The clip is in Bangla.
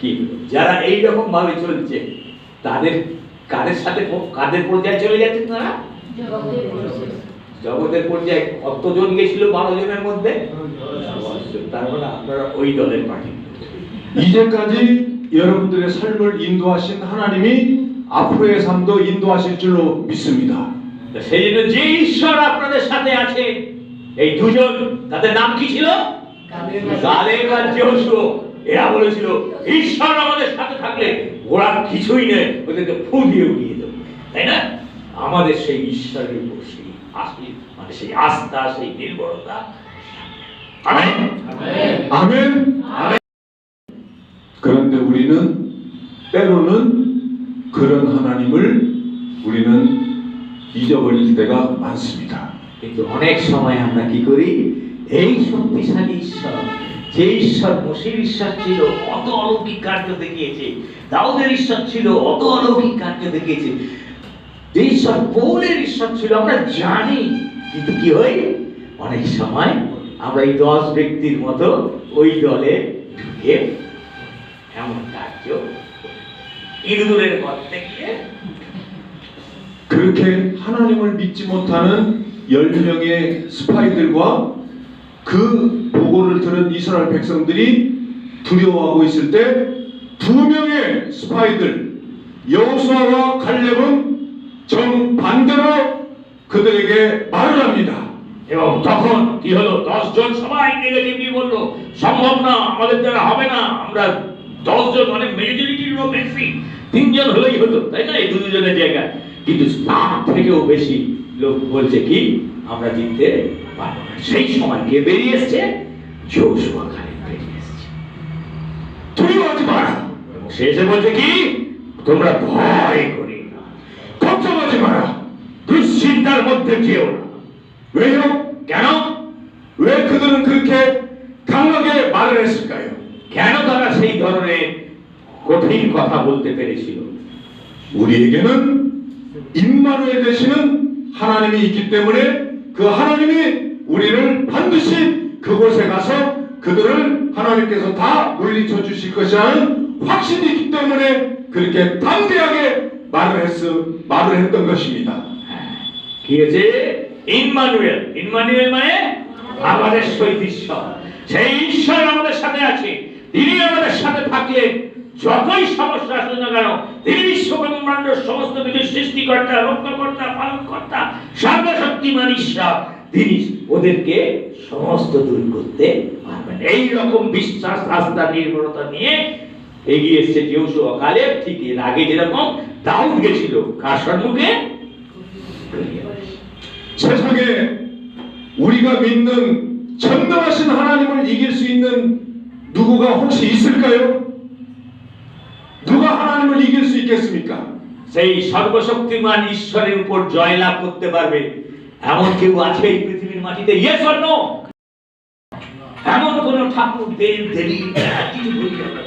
কি যারা এই রকম ভাবে চলছে তাদের কাদের সাথে কাদের পর্যায়ে চলে যাচ্ছে তারা? জগতের পর্যায়ে কতজন গেছিল? 12 জনের মধ্যে। তার মানে আপনারা ওই দলের পার্টি। 이제까지 여러분들의 삶을 인도하신 하나님이 앞으로의 삶도 인도하실 줄로 믿습니다. সেই জন্য যে ঈশ্বর আপনাদের সাথে আছে, এই দুজন তাদের নাম কি ছিল? কালেব আর যহোশুয়া। এরা বলেছিল ঈশ্বর আমাদের সাথে থাকলে ওরা কিছুই নেই, ওদেরকে ফু দিয়ে উড়িয়ে দেবো, তাই না? আমাদের সেই ঈশ্বরের উপর সেই মানে সেই আস্থা, সেই নির্ভরতা। আমেন 아멘. 그런데 우리는 때로는 그런 하나님을 우리는 잊어버릴 때가 많습니다. কিন্তু অনেক সময় আমরা কি করি, এই শক্তিশালী ঈশ্বর, যে ঈশ্বর মোশের ঈশ্বর ছিল, অত অলৌকিক কার্য দেখিয়েছে, দাউদের ঈশ্বর ছিল, অত অলৌকিক কার্য দেখিয়েছে, যে ঈশ্বর পৌলের ঈশ্বর ছিল আমরা জানি, কিন্তু কি হয় অনেক সময় আমরা এই 10 ব্যক্তির মতো ওই দলে ঢুকে এমন কার্য ইঁদুরের গর্তে গিয়ে 그렇게 하나님을 믿지 못하는 10명의 스파이들과 그 보고를 들은 이스라엘 백성들이 두려워하고 있을 때 2명의 스파이들 여호수아와 갈렙은 정반대로 그들에게 말을 합니다. এবং তখন কি হলো, 10 জন সবাই নেগেটিভলি বললো সম্ভব না, আমাদের দ্বারা হবে না, আমরা 10 জন মানে মেজরিটির বেশি 3 জন হলেই হতো, তাই না? এই 2 জনের জায়গায় কিন্তু তার থেকেও বেশি লোক বলছে কি আমরা জিততে পারবো না। সেই সময় কে বেরিয়ে এসছে? যহোশুয়া কালেব বেরিয়ে এসছে। 두려워하지 마라. সে এসে বলছে কি তোমরা ভয় করি না, 걱정하지 마라. দুশ্চিন্তার মধ্যে যেও না। 왜요? কেন? 왜 그들은 그렇게 강하게 말을 했을까요? কেন তারা সেই ধরনের কঠিন কথা বলতে পেরেছিল? 우리에게는 임마누엘 되시는 하나님이 있기 때문에 그 하나님이 우리를 반드시 그곳에 가서 그들을 하나님께서 다 물리쳐 주실 것이라는 확신이 있기 때문에 그렇게 담대하게 말을 했던 것입니다. কি হয়েছে? ইম্মানুয়েল। ইম্মানুয়েল মানে আমাদের সহিত ঈশ্বর। সেই ঈশ্বর আমাদের সাথে আছে। তিনি আমাদের সাথে থাকলে যতই সমস্যা আসুক না কেন, তিনি বিশ্ব ব্রহ্মাণ্ডের সমস্ত কিছু সৃষ্টিকর্তা, রক্ষাকর্তা, পালনকর্তা, সর্বশক্তিমান ঈশ্বর, তিনি ওদেরকে সমস্ত দূর করতে পারবেন। এই রকম বিশ্বাস, আস্থা, নির্ভরতা নিয়ে এগিয়ে এসেছে যহোশুয়া কালেব। ঠিক এর আগে যেরকম দাউদ গেছিল কার সম্মুখে? 세상에 우리가 믿는 전능하신 하나님을 이길 수 있는 누구가 혹시 있을까요? 누가 하나님을 이길 수 있겠습니까? সেই সর্বশক্তিমান ঈশ্বরের উপর জয়লাভ করতে পারবে এমন কেউ আছে এই পৃথিবীর মাটিতে? Yes or no? এমন কোন ঠাকুর, দেব, দেবী কিছু বলি আমরা